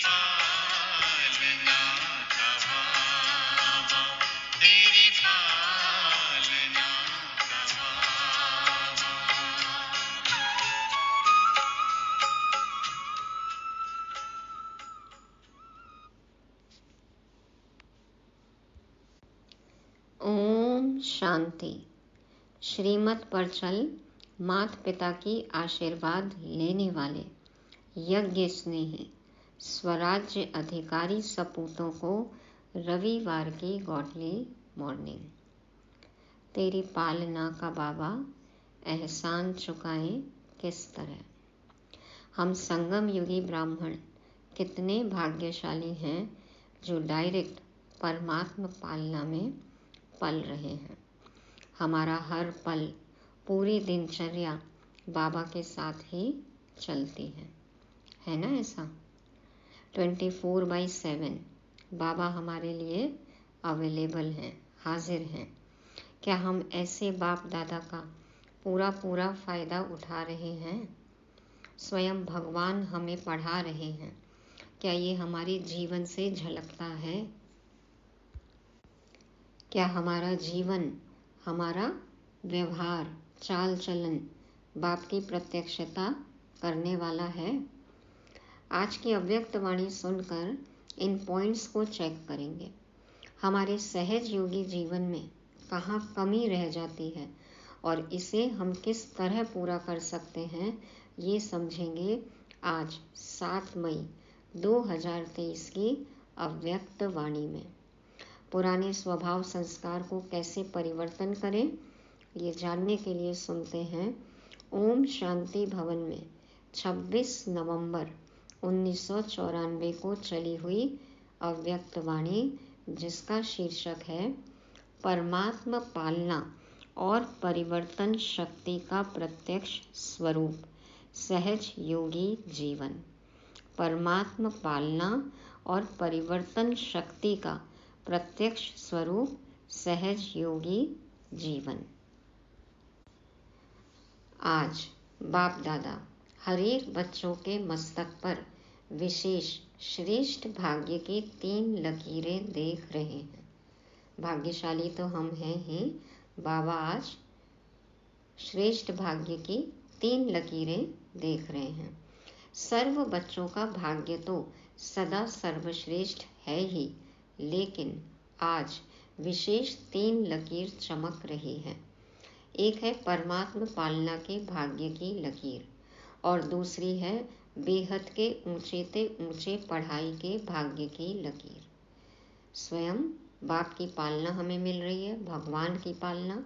पालना का बाबा, तेरी पालना का बाबा। ओम शांति। श्रीमत पर चल माता पिता की आशीर्वाद लेने वाले यज्ञ स्नेही स्वराज्य अधिकारी सपूतों को रविवार की गॉडली मॉर्निंग। तेरी पालना का बाबा एहसान चुकाएं किस तरह। हम संगम युगी ब्राह्मण कितने भाग्यशाली हैं जो डायरेक्ट परमात्मा पालना में पल रहे हैं। हमारा हर पल पूरी दिनचर्या बाबा के साथ ही चलती है ना ऐसा। 24/7 बाबा हमारे लिए अवेलेबल हैं, हाजिर हैं। क्या हम ऐसे बाप दादा का पूरा फ़ायदा उठा रहे हैं? स्वयं भगवान हमें पढ़ा रहे हैं। क्या ये हमारे जीवन से झलकता है? क्या हमारा जीवन, हमारा व्यवहार, चाल चलन बाप की प्रत्यक्षता करने वाला है? आज की अव्यक्त वाणी सुनकर इन पॉइंट्स को चेक करेंगे। हमारे सहज योगी जीवन में कहाँ कमी रह जाती है और इसे हम किस तरह पूरा कर सकते हैं, ये समझेंगे आज 7 मई 2023 की अव्यक्त वाणी में। पुराने स्वभाव संस्कार को कैसे परिवर्तन करें, ये जानने के लिए सुनते हैं ओम शांति भवन में 26 नवंबर 1994 को चली हुई अव्यक्त वाणी, जिसका शीर्षक है परमात्मा पालना और परिवर्तन शक्ति का प्रत्यक्ष स्वरूप सहज योगी जीवन। परमात्मा पालना और परिवर्तन शक्ति का प्रत्यक्ष स्वरूप सहज योगी जीवन। आज बाप दादा हर एक बच्चों के मस्तक पर विशेष श्रेष्ठ भाग्य की 3 लकीरें देख रहे हैं। भाग्यशाली तो हम हैं ही, बाबा आज श्रेष्ठ भाग्य की 3 लकीरें देख रहे हैं। सर्व बच्चों का भाग्य तो सदा सर्वश्रेष्ठ है ही, लेकिन आज विशेष 3 लकीर चमक रही है। एक है परमात्मा पालना के भाग्य की लकीर और दूसरी है बेहद के ऊंचे ते ऊंचे पढ़ाई के भाग्य की लकीर। स्वयं बाप की पालना हमें मिल रही है, भगवान की पालना,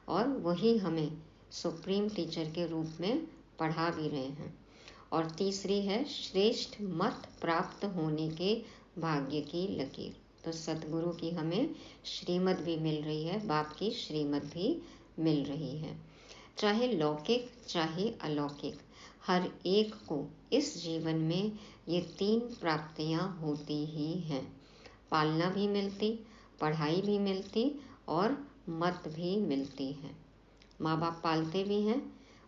और वही हमें सुप्रीम टीचर के रूप में पढ़ा भी रहे हैं। और तीसरी है श्रेष्ठ मत प्राप्त होने के भाग्य की लकीर। तो सतगुरु की हमें श्रीमत भी मिल रही है, बाप की श्रीमत भी मिल रही है। चाहे लौकिक चाहे अलौकिक, हर एक को इस जीवन में ये 3 प्राप्तियां होती ही हैं। पालना भी मिलती, पढ़ाई भी मिलती और मत भी मिलती है। माँ बाप पालते भी हैं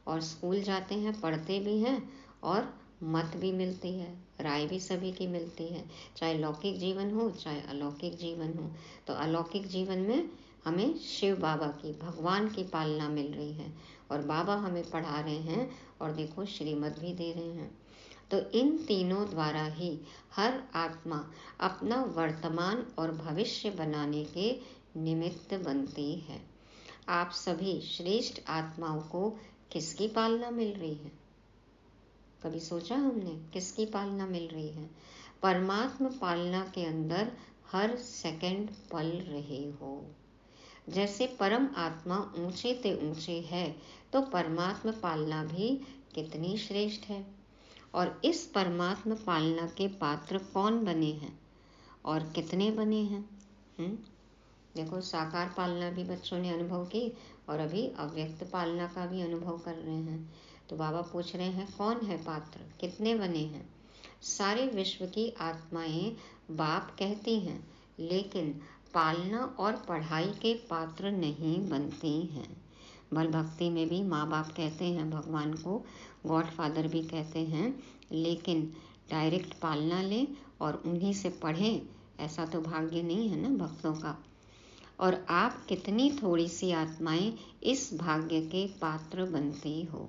और स्कूल जाते हैं, पढ़ते भी हैं और मत भी मिलती है, राय भी सभी की मिलती है। चाहे लौकिक जीवन हो चाहे अलौकिक जीवन हो। तो अलौकिक जीवन में हमें शिव बाबा की, भगवान की पालना मिल रही है और बाबा हमें पढ़ा रहे हैं और देखो श्रीमत भी दे रहे हैं। तो इन तीनों द्वारा ही हर आत्मा अपना वर्तमान और भविष्य बनाने के निमित्त बनती है। आप सभी श्रेष्ठ आत्माओं को किसकी पालना मिल रही है? कभी सोचा हमने किसकी पालना मिल रही है? परमात्मा पालना के अंदर हर सेकंड पल रहे हो। जैसे परम आत्मा ऊंचे ते ऊंचे है, तो परमात्मा पालना भी कितनी श्रेष्ठ है। और इस परमात्मा पालना के पात्र कौन बने हैं और कितने बने हैं? देखो, साकार पालना भी बच्चों ने अनुभव की और अभी अव्यक्त पालना का भी अनुभव कर रहे हैं। तो बाबा पूछ रहे हैं कौन है पात्र, कितने बने हैं? सारे विश्व की आत्माएं बाप कहती हैं, लेकिन पालना और पढ़ाई के पात्र नहीं बनती हैं। बल भक्ति में भी माँ बाप कहते हैं, भगवान को गॉड फादर भी कहते हैं, लेकिन डायरेक्ट पालना लें और उन्हीं से पढ़ें, ऐसा तो भाग्य नहीं है ना भक्तों का। और आप कितनी थोड़ी सी आत्माएं इस भाग्य के पात्र बनती हो।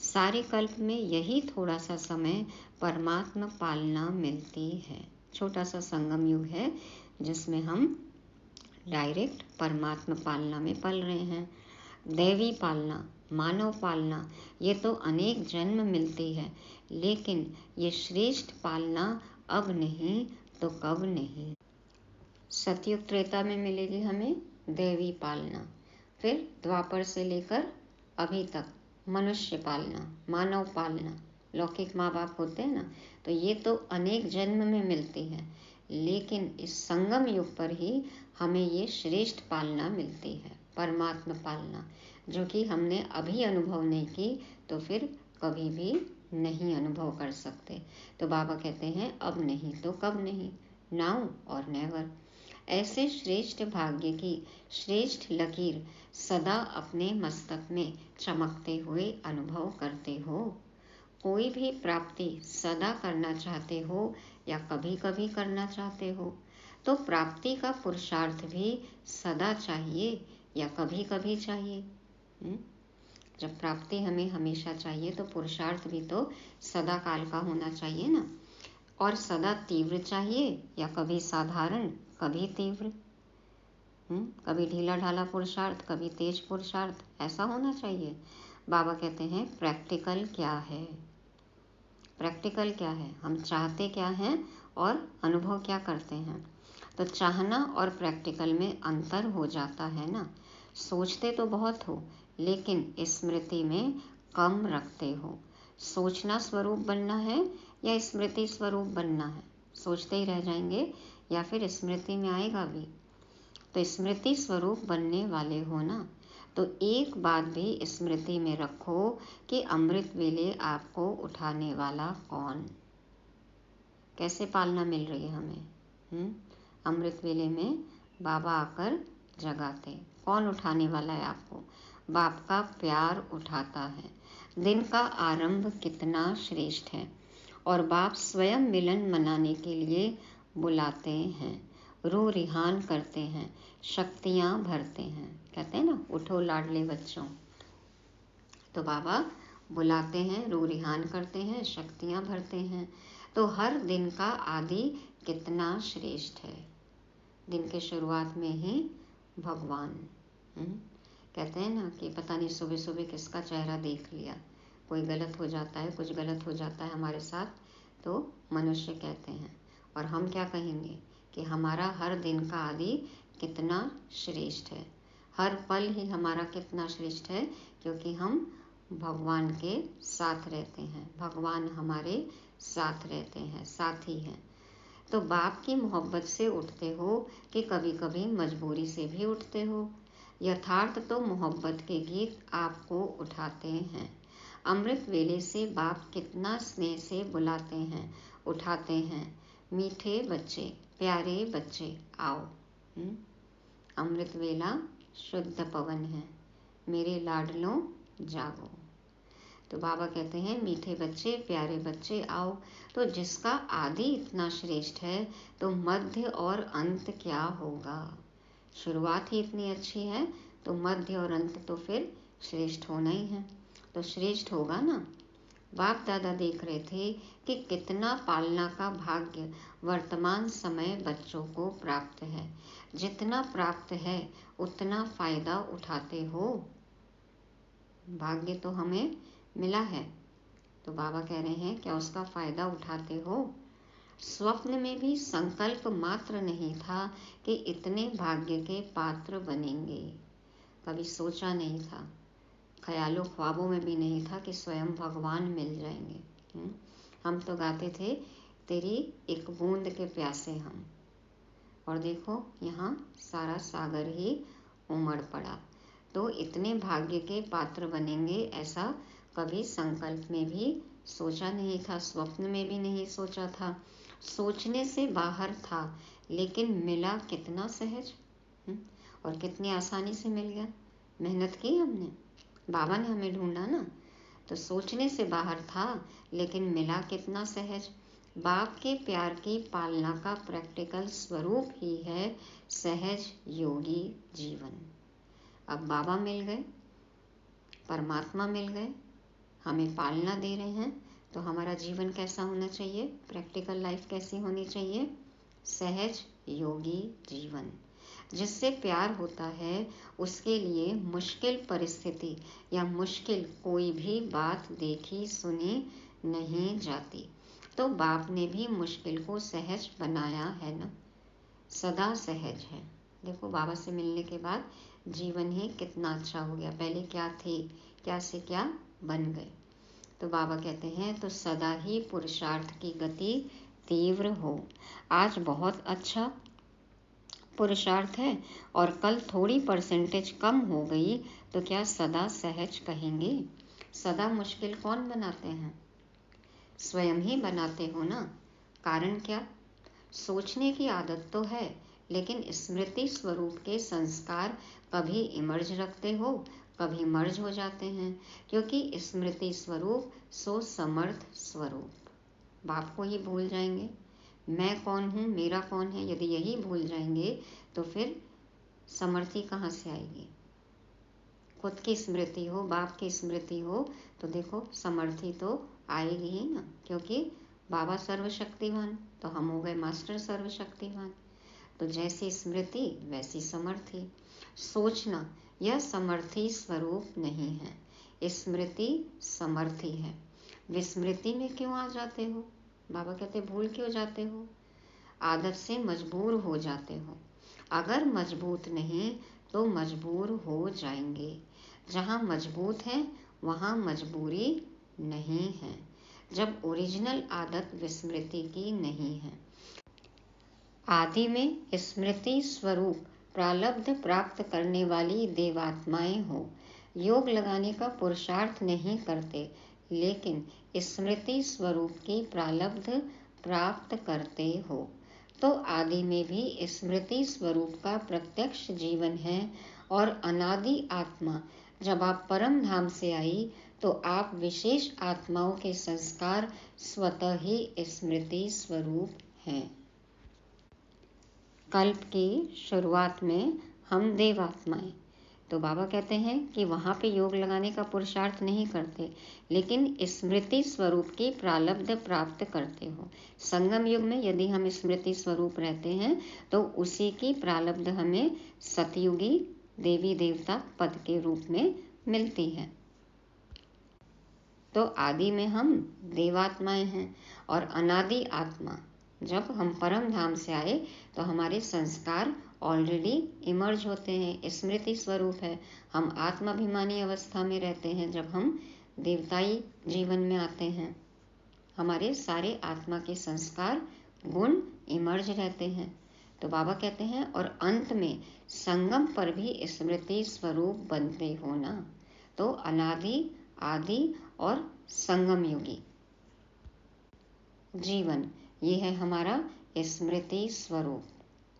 सारे कल्प में यही थोड़ा सा समय परमात्मा पालना मिलती है। छोटा सा संगम युग है जिसमें हम डायरेक्ट परमात्मा पालना में पल रहे हैं। दैवी पालना, मानव पालना, ये तो अनेक जन्म मिलती है, लेकिन ये श्रेष्ठ पालना अब नहीं तो कब नहीं। सतयुग त्रेता में मिलेगी हमें दैवी पालना, फिर द्वापर से लेकर अभी तक मनुष्य पालना, मानव पालना। लौकिक माँ बाप होते हैं ना, तो ये तो अनेक जन्म में मिलती है, लेकिन इस संगम युग पर ही हमें ये श्रेष्ठ पालना मिलती है, परमात्मा पालना, जो कि हमने अभी अनुभव नहीं की तो फिर कभी भी नहीं अनुभव कर सकते। तो बाबा कहते हैं अब नहीं तो कब नहीं, नाउ और नेवर। ऐसे श्रेष्ठ भाग्य की श्रेष्ठ लकीर सदा अपने मस्तक में चमकते हुए अनुभव करते हो। कोई भी प्राप्ति सदा करना चाहते हो या कभी कभी करना चाहते हो, तो प्राप्ति का पुरुषार्थ भी सदा चाहिए या कभी कभी चाहिए। जब प्राप्ति हमें हमेशा चाहिए तो पुरुषार्थ भी तो सदा काल का होना चाहिए ना। और सदा तीव्र चाहिए या कभी साधारण कभी तीव्र, कभी ढीला ढाला पुरुषार्थ कभी तेज पुरुषार्थ, ऐसा होना चाहिए। बाबा कहते हैं प्रैक्टिकल क्या है, प्रैक्टिकल क्या है, हम चाहते क्या हैं और अनुभव क्या करते हैं। तो चाहना और प्रैक्टिकल में अंतर हो जाता है ना। सोचते तो बहुत हो लेकिन स्मृति में कम रखते हो। सोचना स्वरूप बनना है या स्मृति स्वरूप बनना है, सोचते ही रह जाएंगे या फिर स्मृति में आएगा भी। तो स्मृति स्वरूप बनने वाले हो ना, तो एक बात भी स्मृति में रखो कि अमृत वेले आपको उठाने वाला कौन, कैसे पालना मिल रही है हमें। अमृत वेले में बाबा आकर जगाते, कौन उठाने वाला है आपको, बाप का प्यार उठाता है। दिन का आरंभ कितना श्रेष्ठ है और बाप स्वयं मिलन मनाने के लिए बुलाते हैं, रो रिहान करते हैं, शक्तियाँ भरते हैं। कहते हैं ना उठो लाडले बच्चों, तो बाबा बुलाते हैं, रो रिहान करते हैं, शक्तियाँ भरते हैं। तो हर दिन का आदि कितना श्रेष्ठ है। दिन के शुरुआत में ही भगवान, कहते हैं ना कि पता नहीं सुबह सुबह किसका चेहरा देख लिया, कोई गलत हो जाता है, कुछ गलत हो जाता है हमारे साथ, तो मनुष्य कहते हैं। और हम क्या कहेंगे कि हमारा हर दिन का आदि कितना श्रेष्ठ है, हर पल ही हमारा कितना श्रेष्ठ है, क्योंकि हम भगवान के साथ रहते हैं, भगवान हमारे साथ रहते हैं, साथी हैं। तो बाप की मोहब्बत से उठते हो कि कभी कभी मजबूरी से भी उठते हो। यथार्थ तो मोहब्बत के गीत आपको उठाते हैं। अमृत वेले से बाप कितना स्नेह से बुलाते हैं, उठाते हैं, मीठे बच्चे, प्यारे बच्चे आओ। अमृत वेला शुद्ध पवन है, मेरे लाडलों जागो। तो बाबा कहते हैं मीठे बच्चे, प्यारे बच्चे आओ। तो जिसका आदि इतना श्रेष्ठ है तो मध्य और अंत क्या होगा। शुरुआत ही इतनी अच्छी है तो मध्य और अंत तो फिर श्रेष्ठ होना ही है, तो श्रेष्ठ होगा ना। बाप दादा देख रहे थे कि कितना पालना का भाग्य वर्तमान समय बच्चों को प्राप्त है। जितना प्राप्त है उतना फायदा उठाते हो। भाग्य तो हमें मिला है, तो बाबा कह रहे हैं क्या उसका फायदा उठाते हो। स्वप्न में भी संकल्प मात्र नहीं था कि इतने भाग्य के पात्र बनेंगे, कभी सोचा नहीं था, ख्यालों ख्वाबों में भी नहीं था कि स्वयं भगवान मिल जाएंगे। हम तो गाते थे तेरी एक बूंद के प्यासे हम, और देखो यहाँ सारा सागर ही उमड़ पड़ा। तो इतने भाग्य के पात्र बनेंगे ऐसा कभी संकल्प में भी सोचा नहीं था, स्वप्न में भी नहीं सोचा था, सोचने से बाहर था, लेकिन मिला कितना सहज और कितनी आसानी से मिल गया। मेहनत की हमने, बाबा ने हमें ढूंढा ना, तो सोचने से बाहर था लेकिन मिला कितना सहज। बाप के प्यार की पालना का प्रैक्टिकल स्वरूप ही है सहज योगी जीवन। अब बाबा मिल गए, परमात्मा मिल गए, हमें पालना दे रहे हैं, तो हमारा जीवन कैसा होना चाहिए? प्रैक्टिकल लाइफ कैसी होनी चाहिए? सहज योगी जीवन। जिससे प्यार होता है उसके लिए मुश्किल परिस्थिति या मुश्किल कोई भी बात देखी सुनी नहीं जाती। तो बाप ने भी मुश्किल को सहज बनाया है ना, सदा सहज है। देखो बाबा से मिलने के बाद जीवन ही कितना अच्छा हो गया। पहले क्या थे, क्या से क्या बन गए। तो बाबा कहते हैं तो सदा ही पुरुषार्थ की गति तीव्र हो। आज बहुत अच्छा पुरुषार्थ है और कल थोड़ी परसेंटेज कम हो गई तो क्या सदा सहज कहेंगे? सदा मुश्किल कौन बनाते हैं? स्वयं ही बनाते हो ना। कारण क्या? सोचने की आदत तो है, लेकिन स्मृति स्वरूप के संस्कार कभी इमर्ज रखते हो, कभी मर्ज हो जाते हैं, क्योंकि स्मृति स्वरूप सो समर्थ स्वरूप। बाप को ही भूल जाएंगे, मैं कौन हूँ, मेरा कौन है। यदि यही भूल जाएंगे तो फिर समर्थी कहाँ से आएगी? खुद की स्मृति हो, बाप की स्मृति हो तो देखो समर्थी तो आएगी ही ना, क्योंकि बाबा सर्वशक्तिवान, तो हम हो गए मास्टर सर्वशक्तिवान। तो जैसी स्मृति वैसी समर्थी। सोचना यह समर्थी स्वरूप नहीं है, स्मृति समर्थी है। विस्मृति में क्यों आ जाते हो? बाबा कहते भूल क्यों जाते हो? आदत से मजबूर हो जाते हो। अगर मजबूत नहीं तो मजबूर हो जाएंगे। जहाँ मजबूत है वहाँ मजबूरी नहीं है, जब ओरिजिनल आदत विस्मृति की नहीं है। आदि में स्मृति स्वरूप प्रारब्ध प्राप्त करने वाली देवात्माएं हो, योग लगाने का पुरुषार्थ नहीं करते, लेकिन स्मृति स्वरूप की प्रारब्ध प्राप्त करते हो। तो आदि में भी स्मृति स्वरूप का प्रत्यक्ष जीवन है और अनादि आत्मा। जब आप परम धाम से आई तो आप विशेष आत्माओं के संस्कार स्वतः ही स्मृति स्वरूप हैं। कल्प की शुरुआत में हम देवात्माएं, तो बाबा कहते हैं कि वहाँ पे योग लगाने का पुरुषार्थ नहीं करते, लेकिन स्मृति स्वरूप की प्रारब्ध प्राप्त करते हो। संगम युग में यदि हम स्मृति स्वरूप रहते हैं तो उसी की प्रारब्ध हमें सतयुगी देवी देवता पद के रूप में मिलती है। तो आदि में हम देवात्माएं हैं और अनादि आत्मा। जब हम परम धाम से आए तो हमारे संस्कार ऑलरेडी इमर्ज होते हैं, स्मृति स्वरूप है। हम आत्माभिमानी अवस्था में रहते हैं। जब हम देवताई जीवन में आते हैं हमारे सारे आत्मा के संस्कार गुण इमर्ज रहते हैं। तो बाबा कहते हैं और अंत में संगम पर भी स्मृति स्वरूप बनते हो ना। तो अनादि आदि और संगम युगी जीवन, ये है हमारा स्मृति स्वरूप,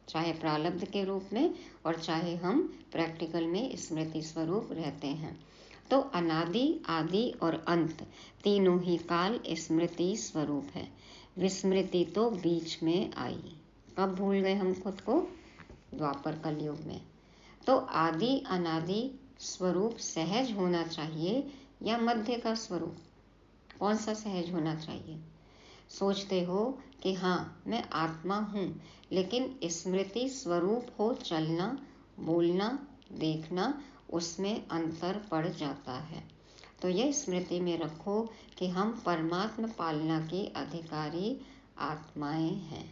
चाहे प्रारब्ध के रूप में और चाहे हम प्रैक्टिकल में स्मृति स्वरूप रहते हैं। तो अनादि आदि और अंत तीनों ही काल स्मृति स्वरूप है। विस्मृति तो बीच में आई। कब भूल गए हम खुद को? द्वापर कलयुग में। तो आदि अनादि स्वरूप सहज होना चाहिए या मध्य का स्वरूप? कौन सा सहज होना चाहिए? सोचते हो कि हाँ मैं आत्मा हूँ, लेकिन स्मृति स्वरूप हो चलना, बोलना, देखना, उसमें अंतर पड़ जाता है। तो यह स्मृति में रखो कि हम परमात्मा पालना के अधिकारी आत्माएं हैं।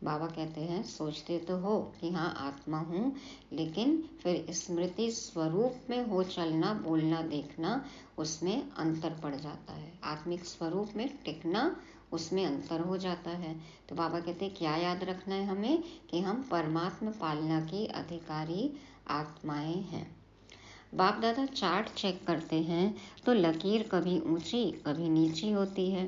बाबा कहते हैं सोचते तो हो कि हाँ आत्मा हूँ, लेकिन फिर स्मृति स्वरूप में हो चलना, बोलना, देखना, उसमें अंतर पड़ जाता है। आत्मिक स्वरूप में टिकना, उसमें अंतर हो जाता है। तो बाबा कहते हैं क्या याद रखना है हमें कि हम परमात्मा पालना की अधिकारी आत्माएं हैं। बाप दादा चार्ट चेक करते हैं तो लकीर कभी ऊंची कभी नीची होती है,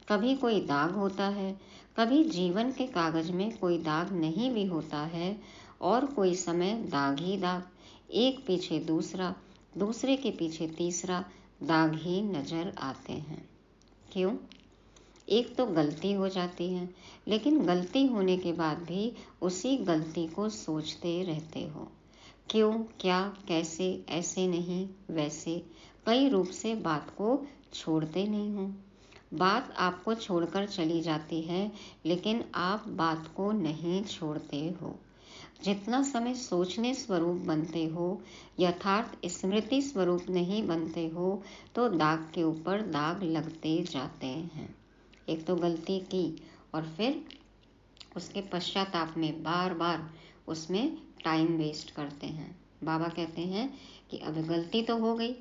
कभी कोई दाग होता है, कभी जीवन के कागज में कोई दाग नहीं भी होता है, और कोई समय दाग ही दाग, एक पीछे दूसरा, दूसरे के पीछे तीसरा दाग ही नजर आते हैं। क्यों? एक तो गलती हो जाती है, लेकिन गलती होने के बाद भी उसी गलती को सोचते रहते हो। क्यों, क्या, कैसे, ऐसे नहीं, वैसे, कई रूप से बात को छोड़ते नहीं हो। बात आपको छोड़कर चली जाती है, लेकिन आप बात को नहीं छोड़ते हो। जितना समय सोचने स्वरूप बनते हो, यथार्थ स्मृति स्वरूप नहीं बनते हो, तो दाग के ऊपर दाग लगते जाते हैं। एक तो गलती की और फिर उसके पश्चाताप में बार बार उसमें टाइम वेस्ट करते हैं। बाबा कहते हैं कि अब गलती तो हो गई,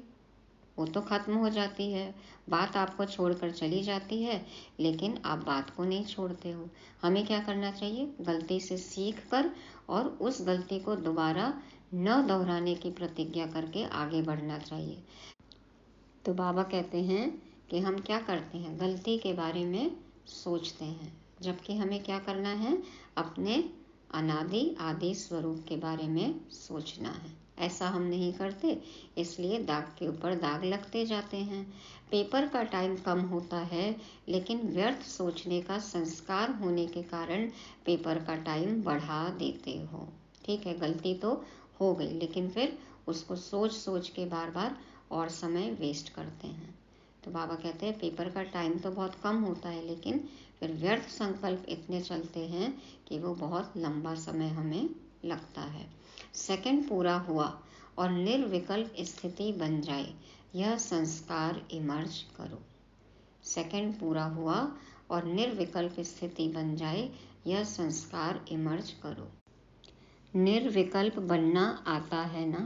वो तो खत्म हो जाती है, बात आपको छोड़कर चली जाती है, लेकिन आप बात को नहीं छोड़ते हो। हमें क्या करना चाहिए? गलती से सीख कर और उस गलती को दोबारा न दोहराने की प्रतिज्ञा करके आगे बढ़ना चाहिए। तो बाबा कहते हैं कि हम क्या करते हैं? गलती के बारे में सोचते हैं, जबकि हमें क्या करना है? अपने अनादि आदि स्वरूप के बारे में सोचना है। ऐसा हम नहीं करते, इसलिए दाग के ऊपर दाग लगते जाते हैं। पेपर का टाइम कम होता है, लेकिन व्यर्थ सोचने का संस्कार होने के कारण पेपर का टाइम बढ़ा देते हो। ठीक है, गलती तो हो गई, लेकिन फिर उसको सोच सोच के बार बार और समय वेस्ट करते हैं। तो बाबा कहते हैं पेपर का टाइम तो बहुत कम होता है, लेकिन फिर व्यर्थ संकल्प इतने चलते हैं कि वो बहुत लंबा समय हमें लगता है। सेकंड पूरा हुआ और निर्विकल्प स्थिति बन जाए, यह संस्कार इमर्ज करो। सेकंड पूरा हुआ और निर्विकल्प स्थिति बन जाए, यह संस्कार इमर्ज करो। निर्विकल्प बनना आता है ना?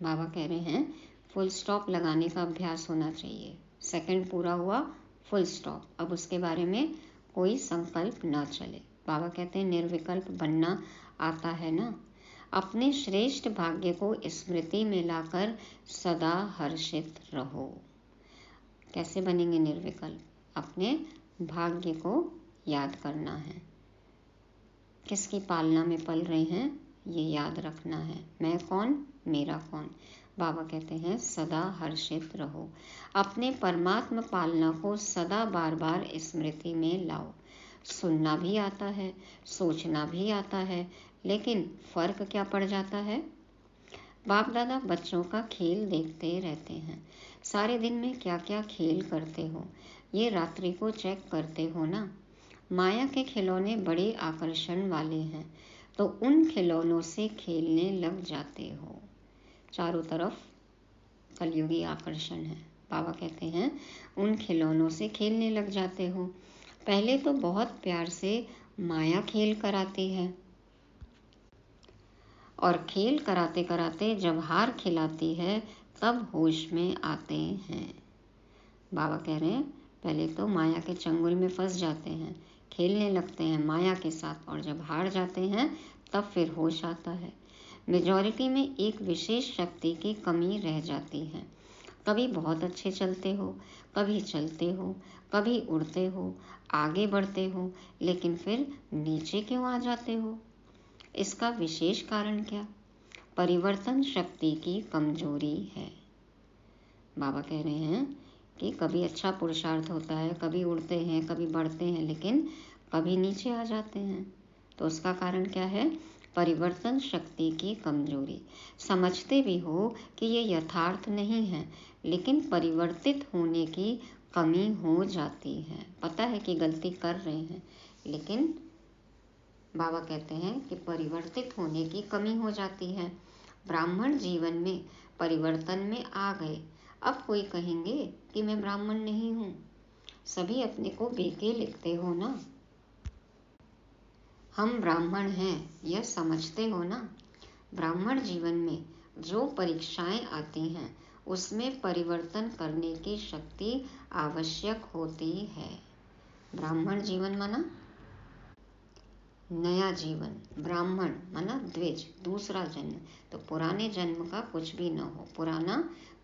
बाबा कह रहे हैं फुल स्टॉप लगाने का अभ्यास होना चाहिए। सेकंड पूरा हुआ, फुल स्टॉप, अब उसके बारे में कोई संकल्प ना चले। बाबा कहते हैं निर्विकल्प बनना आता है ना? अपने श्रेष्ठ भाग्य को स्मृति में लाकर सदा हर्षित रहो। कैसे बनेंगे निर्विकल्प? अपने भाग्य को याद करना है। किसकी पालना में पल रहे हैं, ये याद रखना है। मैं कौन, मेरा कौन? बाबा कहते हैं सदा हर्षित रहो। अपने परमात्मा पालना को सदा बार बार स्मृति में लाओ। सुनना भी आता है, सोचना भी आता है, लेकिन फर्क क्या पड़ जाता है? बाप दादा बच्चों का खेल देखते रहते हैं। सारे दिन में क्या क्या खेल करते हो, ये रात्रि को चेक करते हो ना? माया के खिलौने बड़े आकर्षण वाले हैं, तो उन खिलौनों से खेलने लग जाते हो। चारों तरफ कलयुगी आकर्षण है। बाबा कहते हैं उन खिलौनों से खेलने लग जाते हो। पहले तो बहुत प्यार से माया खेल कराती है, और खेल कराते कराते जब हार खिलाती है तब होश में आते हैं। बाबा कह रहे हैं पहले तो माया के चंगुल में फंस जाते हैं, खेलने लगते हैं माया के साथ, और जब हार जाते हैं तब फिर होश आता है। मेजॉरिटी में एक विशेष शक्ति की कमी रह जाती है। कभी बहुत अच्छे चलते हो, कभी चलते हो, कभी उड़ते हो, आगे बढ़ते हो, लेकिन फिर नीचे क्यों आ जाते हो? इसका विशेष कारण क्या? परिवर्तन शक्ति की कमजोरी है। बाबा कह रहे हैं कि कभी अच्छा पुरुषार्थ होता है, कभी उड़ते हैं, कभी बढ़ते हैं, लेकिन कभी नीचे आ जाते हैं। तो उसका कारण क्या है? परिवर्तन शक्ति की कमजोरी। समझते भी हो कि ये यथार्थ नहीं है, लेकिन परिवर्तित होने की कमी हो जाती है। पता है कि गलती कर रहे हैं, लेकिन बाबा कहते हैं कि परिवर्तित होने की कमी हो जाती है। ब्राह्मण जीवन में परिवर्तन में आ गए, अब कोई कहेंगे कि मैं ब्राह्मण नहीं हूँ। सभी अपने को बेके लिखते हो ना? हम ब्राह्मण हैं, यह समझते हो ना? ब्राह्मण जीवन में जो परीक्षाएं आती हैं, उसमें परिवर्तन करने की शक्ति आवश्यक होती है। ब्राह्मण जीवन माना नया जीवन, ब्राह्मण माना द्विज, दूसरा जन्म। तो पुराने जन्म का कुछ भी न हो, पुराना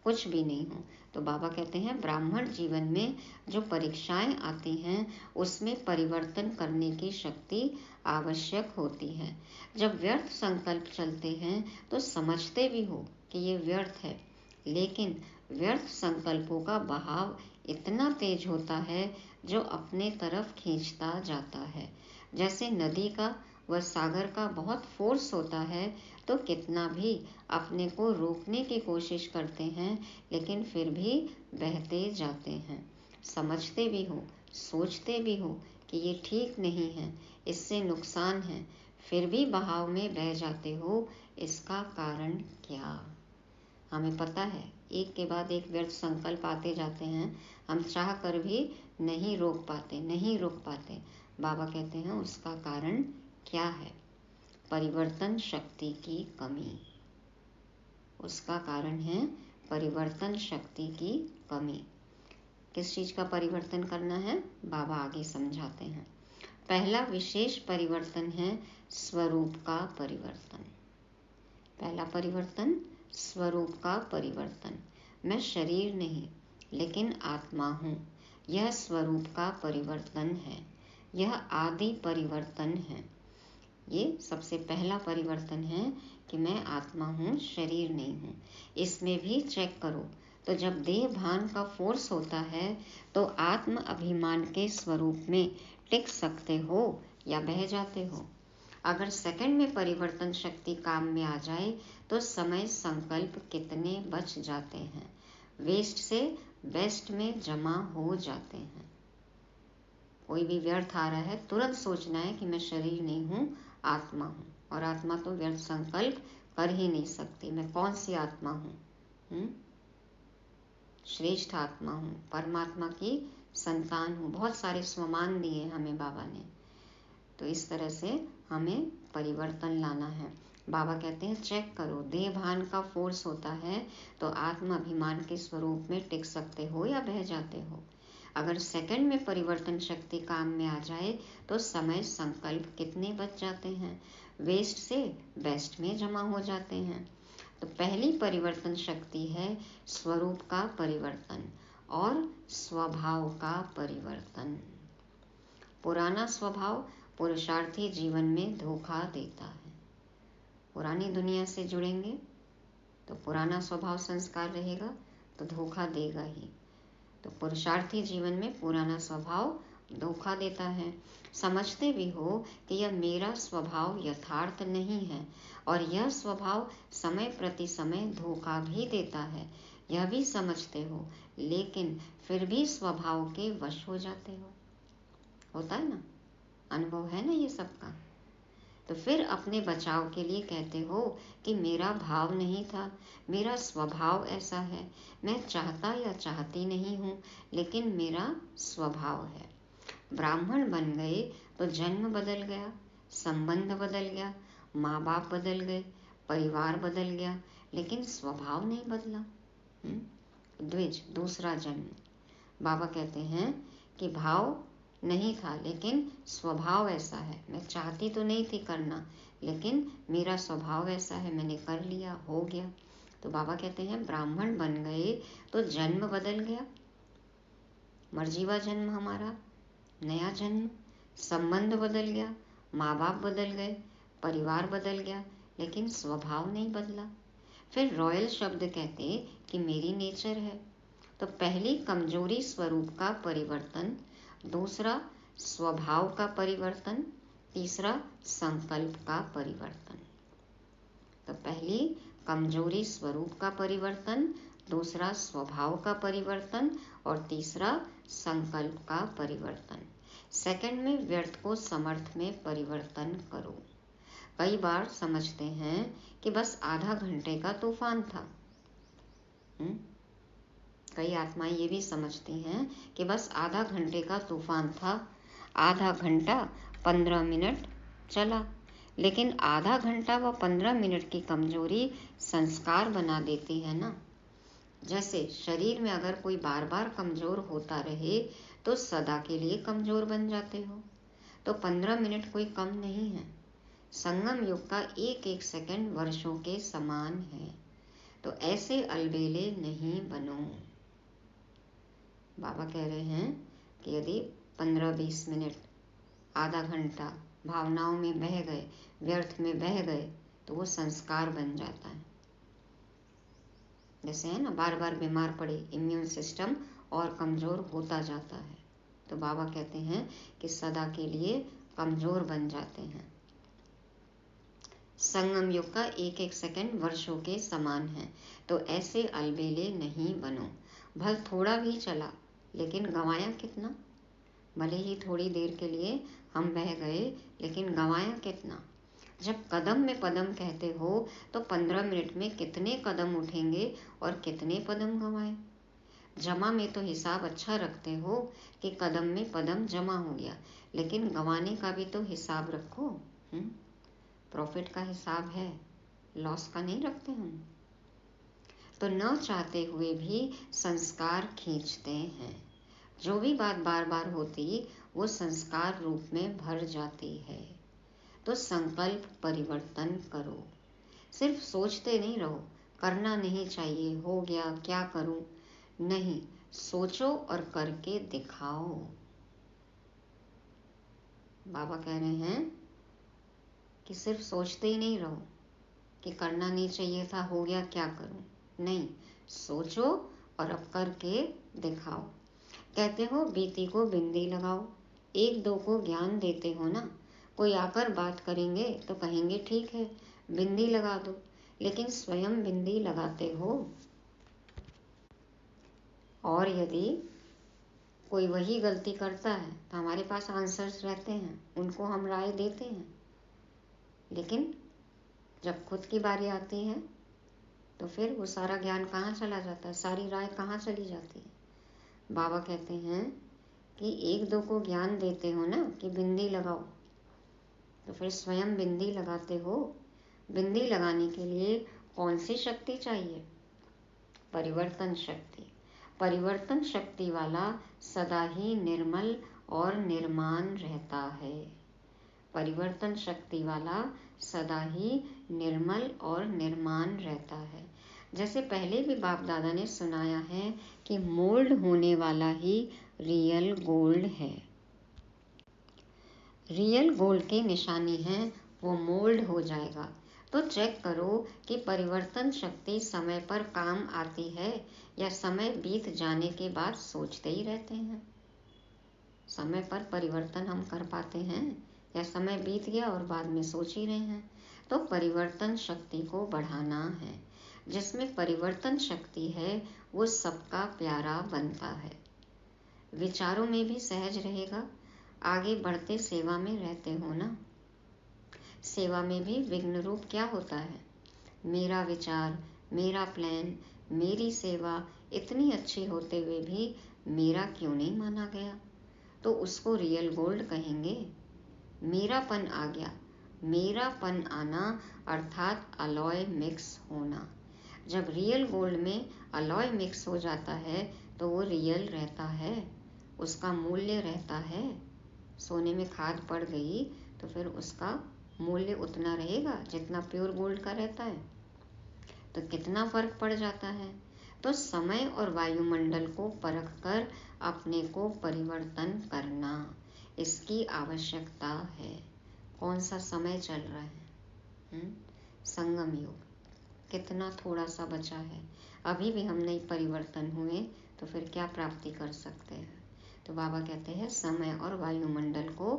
कुछ भी नहीं हो। तो बाबा कहते हैं ब्राह्मण जीवन में जो परीक्षाएं आती हैं, उसमें परिवर्तन करने की शक्ति आवश्यक होती है। जब व्यर्थ संकल्प चलते हैं तो समझते भी हो कि ये व्यर्थ है, लेकिन व्यर्थ संकल्पों का बहाव इतना तेज होता है जो अपने तरफ खींचता जाता है। जैसे नदी का व सागर का बहुत फोर्स होता है, तो कितना भी अपने को रोकने की कोशिश करते हैं, लेकिन फिर भी बहते जाते हैं। समझते भी हो, सोचते भी हो कि ये ठीक नहीं है, इससे नुकसान है, फिर भी बहाव में बह जाते हो। इसका कारण क्या? हमें पता है एक के बाद एक व्यर्थ संकल्प आते जाते हैं, हम चाह कर भी नहीं रोक पाते। बाबा कहते हैं उसका कारण क्या है? परिवर्तन शक्ति की कमी। उसका कारण है परिवर्तन शक्ति की कमी। किस चीज का परिवर्तन करना है? बाबा आगे समझाते हैं। पहला विशेष परिवर्तन है स्वरूप का परिवर्तन। पहला परिवर्तन स्वरूप का परिवर्तन। मैं शरीर नहीं लेकिन आत्मा हूँ, यह स्वरूप का परिवर्तन है, यह आदि परिवर्तन है। ये सबसे पहला परिवर्तन है कि मैं आत्मा हूँ, शरीर नहीं हूँ। इसमें भी चेक करो तो जब देह भान का फोर्स होता है तो आत्म अभिमान के स्वरूप में टिक सकते हो या बह जाते हो। अगर सेकंड में परिवर्तन शक्ति काम में आ जाए तो समय संकल्प कितने बच जाते हैं, वेस्ट से बेस्ट में जमा हो जाते हैं। कोई भी व्यर्थ आ रहा है, तुरंत सोचना है कि मैं शरीर नहीं हूँ, आत्मा हूँ। और आत्मा तो व्यर्थ संकल्प कर ही नहीं सकती। मैं कौन सी आत्मा हूँ? श्रेष्ठ आत्मा हूँ, परमात्मा की संतान हूँ। बहुत सारे स्वमान दिए हमें बाबा ने। तो इस तरह से हमें परिवर्तन लाना है। बाबा कहते हैं चेक करो, देह भान का फोर्स होता है तो आत्म अभिमान के स्वरूप में टिक सकते हो या बह जाते हो। अगर सेकंड में परिवर्तन शक्ति काम में आ जाए तो समय संकल्प कितने बच जाते हैं, वेस्ट से बेस्ट में जमा हो जाते हैं। तो पहली परिवर्तन शक्ति है स्वरूप का परिवर्तन और स्वभाव का परिवर्तन। पुराना स्वभाव पुरुषार्थी जीवन में धोखा देता है। पुरानी दुनिया से जुड़ेंगे तो पुराना स्वभाव संस्कार रहेगा तो धोखा देगा ही। तो पुरुषार्थी जीवन में पुराना स्वभाव धोखा देता है। समझते भी हो कि यह मेरा स्वभाव यथार्थ नहीं है और यह स्वभाव समय प्रति समय धोखा भी देता है, यह भी समझते हो, लेकिन फिर भी स्वभाव के वश हो जाते हो। होता है ना, अनुभव है ना ये सबका। तो फिर अपने बचाव के लिए कहते हो कि मेरा भाव नहीं था, मेरा स्वभाव ऐसा है, मैं चाहता या चाहती नहीं हूँ, लेकिन मेरा स्वभाव है। ब्राह्मण बन गए तो जन्म बदल गया, संबंध बदल गया, माँ बाप बदल गए, परिवार बदल गया, लेकिन स्वभाव नहीं बदला। द्विज, दूसरा जन्म। बाबा कहते हैं कि भाव नहीं था लेकिन स्वभाव ऐसा है। मैं चाहती तो नहीं थी करना, लेकिन मेरा स्वभाव ऐसा है, मैंने कर लिया, हो गया। तो बाबा कहते हैं ब्राह्मण बन गए तो जन्म बदल गया, मर्जीवा जन्म हमारा, नया जन्म, संबंध बदल गया, माँ बाप बदल गए, परिवार बदल गया, लेकिन स्वभाव नहीं बदला। फिर रॉयल शब्द कहते कि मेरी नेचर है। तो पहली कमजोरी स्वरूप का परिवर्तन, दूसरा स्वभाव का परिवर्तन, तीसरा संकल्प का परिवर्तन। तो पहली कमजोरी स्वरूप का परिवर्तन, दूसरा स्वभाव का परिवर्तन और तीसरा संकल्प का परिवर्तन। सेकंड में व्यर्थ को समर्थ में परिवर्तन करो। कई बार समझते हैं कि बस आधा घंटे का तूफान था। कई आत्माएं ये भी समझती हैं कि बस आधा घंटे का तूफान था, आधा घंटा 15 मिनट चला, लेकिन आधा घंटा व 15 मिनट की कमजोरी संस्कार बना देती है ना। जैसे शरीर में अगर कोई बार बार कमजोर होता रहे तो सदा के लिए कमजोर बन जाते हो। तो 15 मिनट कोई कम नहीं है। संगम युग का एक एक सेकंड वर्षों के समान है। तो ऐसे अलबेले नहीं बनो। बाबा कह रहे हैं कि यदि 15-20 मिनट, आधा घंटा भावनाओं में बह गए, व्यर्थ में बह गए, तो वो संस्कार बन जाता है। जैसे है ना, बार बार बीमार पड़े, इम्यून सिस्टम और कमज़ोर होता जाता है। तो बाबा कहते हैं कि सदा के लिए कमज़ोर बन जाते हैं। संगम युग का एक एक सेकंड वर्षों के समान है, तो ऐसे अलबेले नहीं बनो। भल थोड़ा भी चला, लेकिन गंवाया कितना। भले ही थोड़ी देर के लिए हम बह गए, लेकिन गंवाया कितना। जब कदम में पदम कहते हो तो 15 मिनट में कितने कदम उठेंगे और कितने पदम गंवाए। जमा में तो हिसाब अच्छा रखते हो कि कदम में पदम जमा हो गया, लेकिन गंवाने का भी तो हिसाब रखो। प्रॉफिट का हिसाब है, लॉस का नहीं रखते हम। तो न चाहते हुए भी संस्कार खींचते हैं। जो भी बात बार बार होती वो संस्कार रूप में भर जाती है। तो संकल्प परिवर्तन करो। सिर्फ सोचते नहीं रहो, करना नहीं चाहिए, हो गया क्या करूं। नहीं, सोचो और करके दिखाओ। बाबा कह रहे हैं कि सिर्फ सोचते ही नहीं रहो कि करना नहीं चाहिए था, हो गया क्या करूं। नहीं, सोचो और अब करके दिखाओ। कहते हो बीती को बिंदी लगाओ, एक दो को ज्ञान देते हो ना। कोई आकर बात करेंगे तो कहेंगे ठीक है बिंदी लगा दो, लेकिन स्वयं बिंदी लगाते हो। और यदि कोई वही गलती करता है तो हमारे पास आंसर्स रहते हैं, उनको हम राय देते हैं। लेकिन जब खुद की बारी आती है तो फिर वो सारा ज्ञान कहाँ चला जाता है, सारी राय कहाँ चली जाती है। बाबा कहते हैं कि एक दो को ज्ञान देते हो ना कि बिंदी लगाओ, तो फिर स्वयं बिंदी लगाते हो। बिंदी लगाने के लिए कौन सी शक्ति चाहिए? परिवर्तन शक्ति। परिवर्तन शक्ति वाला सदा ही निर्मल और निर्माण रहता है। परिवर्तन शक्ति वाला सदा ही निर्मल और निर्माण रहता है। जैसे पहले भी बाप दादा ने सुनाया है कि मोल्ड होने वाला ही रियल गोल्ड है। रियल गोल्ड की निशानी है वो मोल्ड हो जाएगा। तो चेक करो कि परिवर्तन शक्ति समय पर काम आती है या समय बीत जाने के बाद सोचते ही रहते हैं। समय पर परिवर्तन हम कर पाते हैं या समय बीत गया और बाद में सोच ही रहे हैं। तो परिवर्तन शक्ति को बढ़ाना है। जिसमें परिवर्तन शक्ति है वो सबका प्यारा बनता है। विचारों में भी सहज रहेगा। आगे बढ़ते सेवा में रहते हो ना। सेवा में भी विघ्न रूप क्या होता है? मेरा विचार, मेरा प्लान, मेरी सेवा इतनी अच्छी होते हुए भी मेरा क्यों नहीं माना गया, तो उसको रियल गोल्ड कहेंगे। मेरापन आ गया। मेरापन आना अर्थात अलॉय मिक्स होना। जब रियल गोल्ड में अलॉय मिक्स हो जाता है तो वो रियल रहता है, उसका मूल्य रहता है। सोने में खाद पड़ गई तो फिर उसका मूल्य उतना रहेगा जितना प्योर गोल्ड का रहता है। तो कितना फर्क पड़ जाता है। तो समय और वायुमंडल को परख कर अपने को परिवर्तन करना, इसकी आवश्यकता है। कौन सा समय चल रहा है? संगम युग। कितना थोड़ा सा बचा है। अभी भी हम नहीं परिवर्तन हुए तो फिर क्या प्राप्ति कर सकते हैं। तो बाबा कहते हैं समय और वायुमंडल को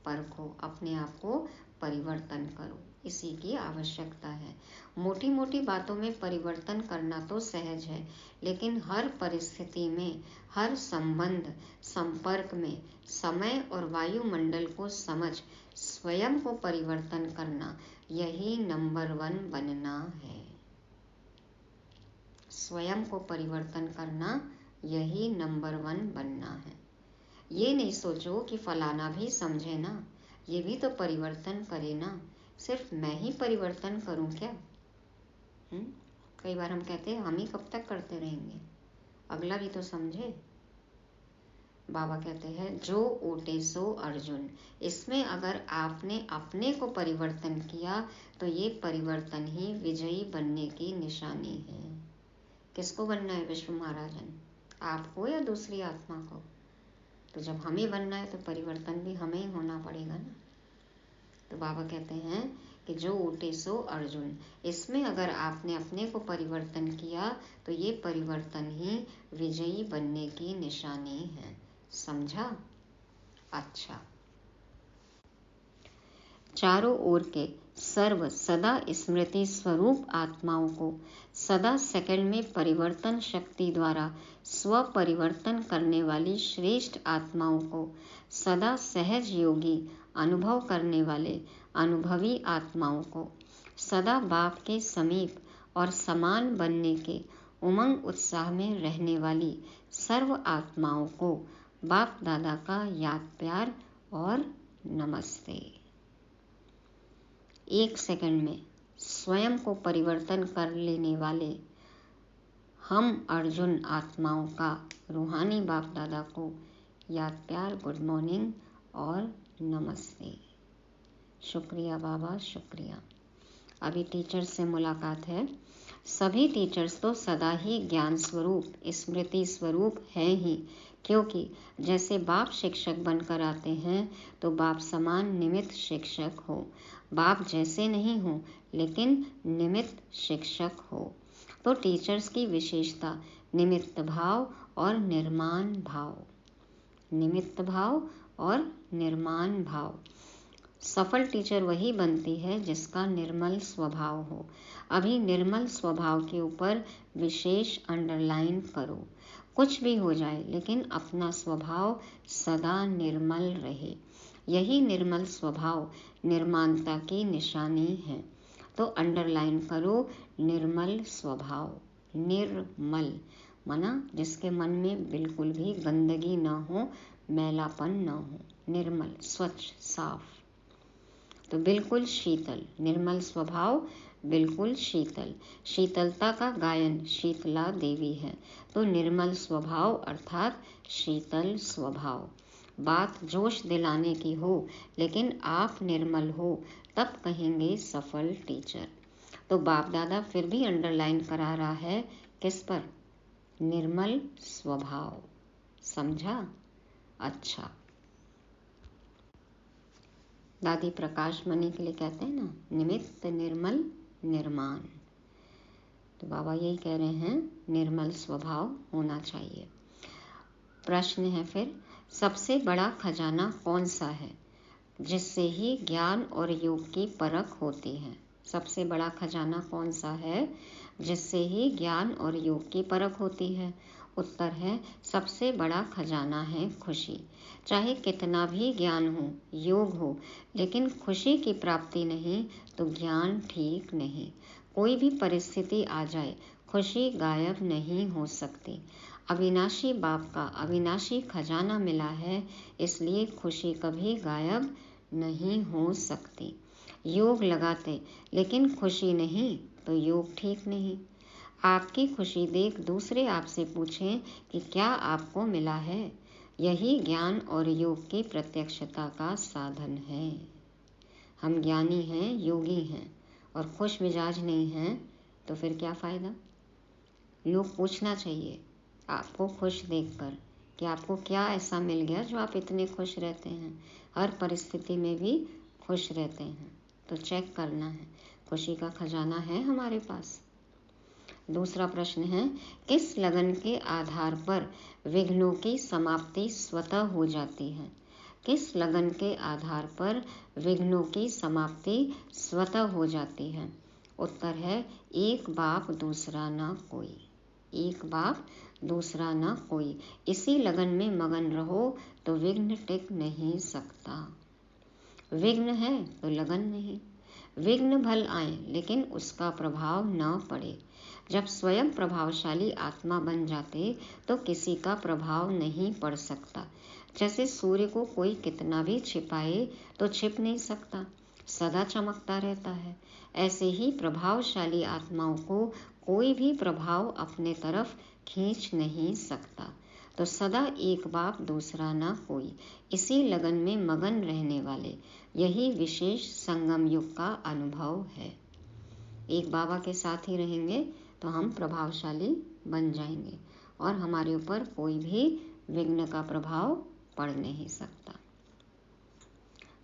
परखो, अपने आप को परिवर्तन करो, इसी की आवश्यकता है। मोटी मोटी बातों में परिवर्तन करना तो सहज है, लेकिन हर परिस्थिति में, हर संबंध संपर्क में समय और वायुमंडल को समझ स्वयं को परिवर्तन करना, यही नंबर 1 बनना है। स्वयं को परिवर्तन करना, यही नंबर 1 बनना है। ये नहीं सोचो कि फलाना भी समझे ना, ये भी तो परिवर्तन करे ना। सिर्फ मैं ही परिवर्तन करूं क्या? कई बार हम कहते हैं हम ही कब तक करते रहेंगे, अगला भी तो समझे। बाबा कहते हैं जो ओटे सो अर्जुन। इसमें अगर आपने अपने को परिवर्तन किया तो ये परिवर्तन ही विजयी बनने की निशानी है। किसको बनना है विश्व महाराजन? आपको या दूसरी आत्मा को? तो जब हमें बनना है तो परिवर्तन भी हमें ही होना पड़ेगा ना। तो बाबा कहते हैं कि जो ऊटे सो अर्जुन। इसमें अगर आपने अपने को परिवर्तन किया तो ये परिवर्तन ही विजयी बनने की निशानी है। समझा? अच्छा। चारों ओर के सर्व सदा स्मृति स्वरूप आत्माओं को सदा सेकंड में परिवर्तन शक्ति द्वारा स्व परिवर्तन करने वाली श्रेष्ठ आत्माओं को सदा सहज योगी अनुभव करने वाले अनुभवी आत्माओं को सदा बाप के समीप और समान बनने के उमंग उत्साह में रहने वाली सर्व आत्माओं को बाप दादा का याद प्यार और नमस्ते। 1 सेकंड में स्वयं को परिवर्तन कर लेने वाले हम अर्जुन आत्माओं का रूहानी बाप दादा को याद प्यार, गुड मॉर्निंग और नमस्ते। शुक्रिया बाबा, शुक्रिया। अभी टीचर से मुलाकात है। सभी टीचर्स तो सदा ही ज्ञान स्वरूप स्मृति स्वरूप हैं ही, क्योंकि जैसे बाप शिक्षक बनकर आते हैं तो बाप समान निमित्त शिक्षक हो। बाप जैसे नहीं हो लेकिन निमित्त शिक्षक हो। तो टीचर्स की विशेषता निमित्त भाव और निर्माण भाव। निमित्त भाव और निर्माण भाव। सफल टीचर वही बनती है जिसका निर्मल स्वभाव हो। अभी निर्मल स्वभाव के ऊपर विशेष अंडरलाइन करो। कुछ भी हो जाए लेकिन अपना स्वभाव सदा निर्मल रहे। यही निर्मल स्वभाव निर्माणता की निशानी है। तो अंडरलाइन करो निर्मल स्वभाव। निर्मल माना जिसके मन में बिल्कुल भी गंदगी ना हो, मैलापन ना हो। निर्मल, स्वच्छ, साफ। तो बिल्कुल शीतल, निर्मल स्वभाव बिल्कुल शीतल। शीतलता का गायन शीतला देवी है। तो निर्मल स्वभाव अर्थात शीतल स्वभाव। बात जोश दिलाने की हो लेकिन आप निर्मल हो तब कहेंगे सफल टीचर। तो बाप दादा फिर भी अंडरलाइन करा रहा है किस पर? निर्मल स्वभाव। समझा? अच्छा। दादी प्रकाश मणि के लिए कहते हैं ना, निमित्त निर्मल निर्माण। तो बाबा यही कह रहे हैं निर्मल स्वभाव होना चाहिए। प्रश्न है फिर, सबसे बड़ा खजाना कौन सा है जिससे ही ज्ञान और योग की परख होती है? सबसे बड़ा खजाना कौन सा है जिससे ही ज्ञान और योग की परख होती है? उत्तर है सबसे बड़ा खजाना है खुशी। चाहे कितना भी ज्ञान हो, योग हो, लेकिन खुशी की प्राप्ति नहीं तो ज्ञान ठीक नहीं। कोई भी परिस्थिति आ जाए, खुशी गायब नहीं हो सकती। अविनाशी बाप का अविनाशी खजाना मिला है, इसलिए खुशी कभी गायब नहीं हो सकती। योग लगाते लेकिन खुशी नहीं तो योग ठीक नहीं। आपकी खुशी देख दूसरे आपसे पूछें कि क्या आपको मिला है। यही ज्ञान और योग की प्रत्यक्षता का साधन है। हम ज्ञानी हैं, योगी हैं और खुश मिजाज नहीं हैं तो फिर क्या फ़ायदा? लोग पूछना चाहिए आपको खुश देखकर कि आपको क्या ऐसा मिल गया जो आप इतने खुश रहते हैं, हर परिस्थिति में भी खुश रहते हैं। तो चेक करना है, खुशी का खजाना है हमारे पास। दूसरा प्रश्न है, किस लगन के आधार पर विघ्नों की समाप्ति स्वतः हो जाती है? किस लगन के आधार पर विघ्नों की समाप्ति स्वतः हो जाती है? उत्तर है एक बाप दूसरा ना कोई। एक बाप दूसरा ना कोई। इसी लगन में मगन रहो तो विघ्न टिक नहीं सकता। विघ्न है तो लगन नहीं। विघ्न भल आए लेकिन उसका प्रभाव न पड़े। जब स्वयं प्रभावशाली आत्मा बन जाते तो किसी का प्रभाव नहीं पड़ सकता। जैसे सूर्य को कोई कितना भी छिपाए तो छिप नहीं सकता, सदा चमकता रहता है। ऐसे ही प्रभावशाली आत्माओं को कोई भी प्रभाव अपने तरफ खींच नहीं सकता। तो सदा एक बाप दूसरा ना कोई, इसी लगन में मगन रहने वाले, यही विशेष संगम युग का अनुभव है। एक बाबा के साथ ही रहेंगे तो हम प्रभावशाली बन जाएंगे और हमारे ऊपर कोई भी विघ्न का प्रभाव पड़ नहीं सकता।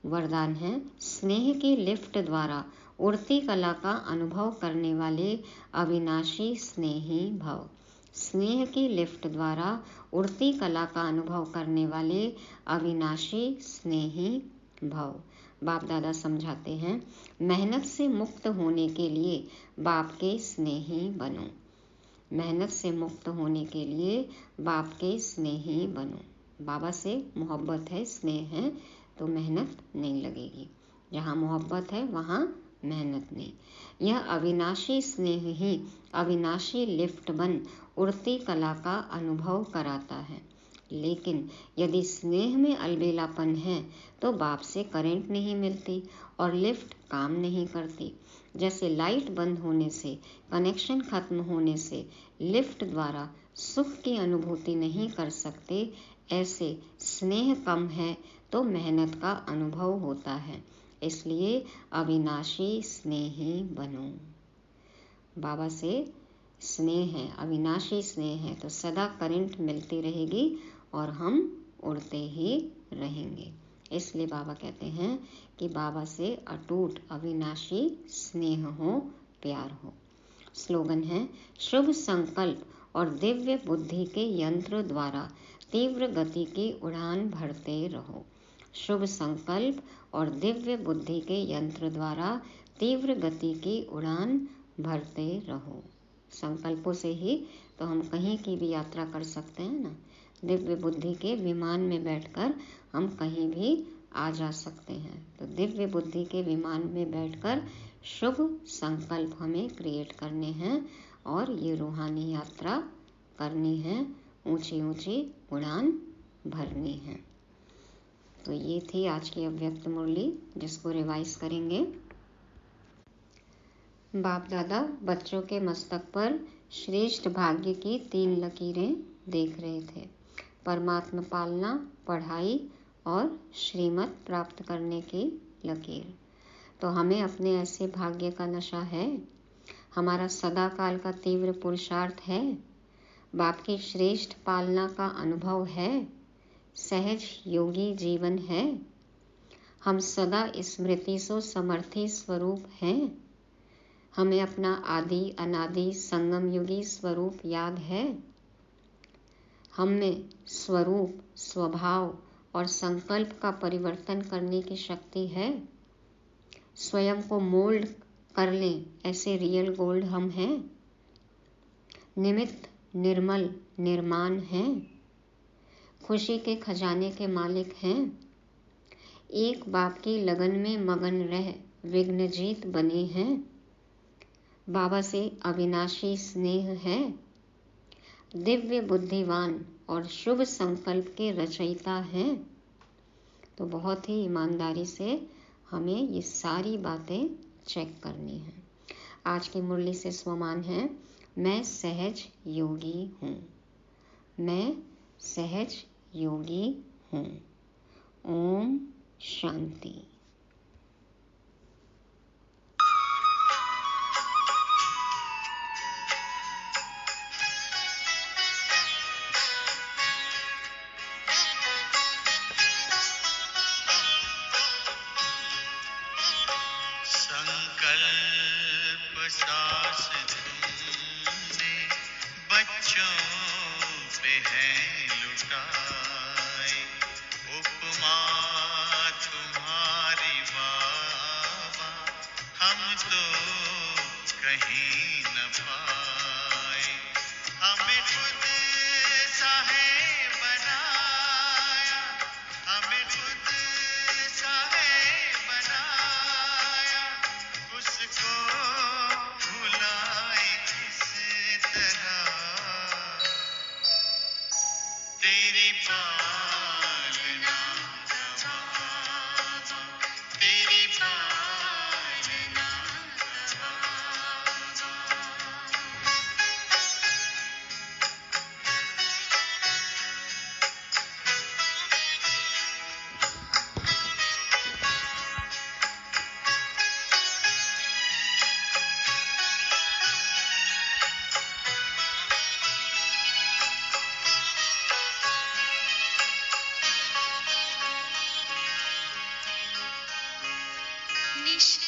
वरदान है, स्नेह की लिफ्ट द्वारा उड़ती कला का अनुभव करने वाले अविनाशी स्नेही भव। स्नेह की लिफ्ट द्वारा उड़ती कला का अनुभव करने वाले अविनाशी स्नेही भव। बाप दादा समझाते हैं, मेहनत से मुक्त होने के लिए बाप के स्नेही बनो। मेहनत से मुक्त होने के लिए बाप के स्नेही बनो। बाबा से मोहब्बत है, स्नेह है, तो मेहनत नहीं लगेगी। जहाँ मोहब्बत है वहाँ मेहनत नहीं। यह अविनाशी स्नेह ही अविनाशी लिफ्ट बन उड़ती कला का अनुभव कराता है। लेकिन यदि स्नेह में अलबेलापन है तो बाप से करंट नहीं मिलती और लिफ्ट काम नहीं करती। जैसे लाइट बंद होने से, कनेक्शन खत्म होने से लिफ्ट द्वारा सुख की अनुभूति नहीं कर सकते, ऐसे स्नेह कम है तो मेहनत का अनुभव होता है। इसलिए अविनाशी स्नेही बनो। बाबा से स्नेह है, अविनाशी स्नेह है, तो सदा करंट मिलती रहेगी और हम उड़ते ही रहेंगे। इसलिए बाबा कहते हैं कि बाबा से अटूट अविनाशी स्नेह हो, प्यार हो। स्लोगन है, शुभ संकल्प और दिव्य बुद्धि के यंत्र द्वारा तीव्र गति की उड़ान भरते रहो। शुभ संकल्प और दिव्य बुद्धि के यंत्र द्वारा तीव्र गति की उड़ान भरते रहो। संकल्पों से ही तो हम कहीं की भी यात्रा कर सकते हैं ना। दिव्य बुद्धि के विमान में बैठकर हम कहीं भी आ जा सकते हैं। तो दिव्य बुद्धि के विमान में बैठकर शुभ संकल्प हमें क्रिएट करने हैं और ये रूहानी यात्रा करनी है, ऊंची ऊंची उड़ान भरनी है। तो ये थी आज की अव्यक्त मुरली, जिसको रिवाइज करेंगे। बाप दादा बच्चों के मस्तक पर श्रेष्ठ भाग्य की 3 लकीरें देख रहे थे। परमात्मा पालना, पढ़ाई और श्रीमत प्राप्त करने की लकीर। तो हमें अपने ऐसे भाग्य का नशा है? हमारा सदा काल का तीव्र पुरुषार्थ है? बाप की श्रेष्ठ पालना का अनुभव है? सहज योगी जीवन है? हम सदा स्मृति सो समर्थी स्वरूप हैं? हमें अपना आदि अनादि संगम युगी स्वरूप याद है? हम में स्वरूप, स्वभाव और संकल्प का परिवर्तन करने की शक्ति है? स्वयं को मोल्ड कर लें, ऐसे रियल गोल्ड हम हैं? निमित्त, निर्मल, निर्माण हैं? खुशी के खजाने के मालिक हैं? एक बाप की लगन में मगन रह विघ्नजीत बने हैं? बाबा से अविनाशी स्नेह है? दिव्य बुद्धिवान और शुभ संकल्प के रचयिता हैं? तो बहुत ही ईमानदारी से हमें ये सारी बातें चेक करनी है। आज की मुरली से स्वमान है, मैं सहज योगी हूँ। मैं सहज योगी हूँ। ओम शांति। संकल्प सास तुमने बच्चों पे है लुटाई, उपमा तुम्हारी बाबा हम तो कहीं न पाए। हमें खुद सा है बनाया, हमें खुद सा है बनाया, उसको भुलाए किस तरह। तेरी पालना का बाबा, तेरी पालना का बाबा। निष्ठा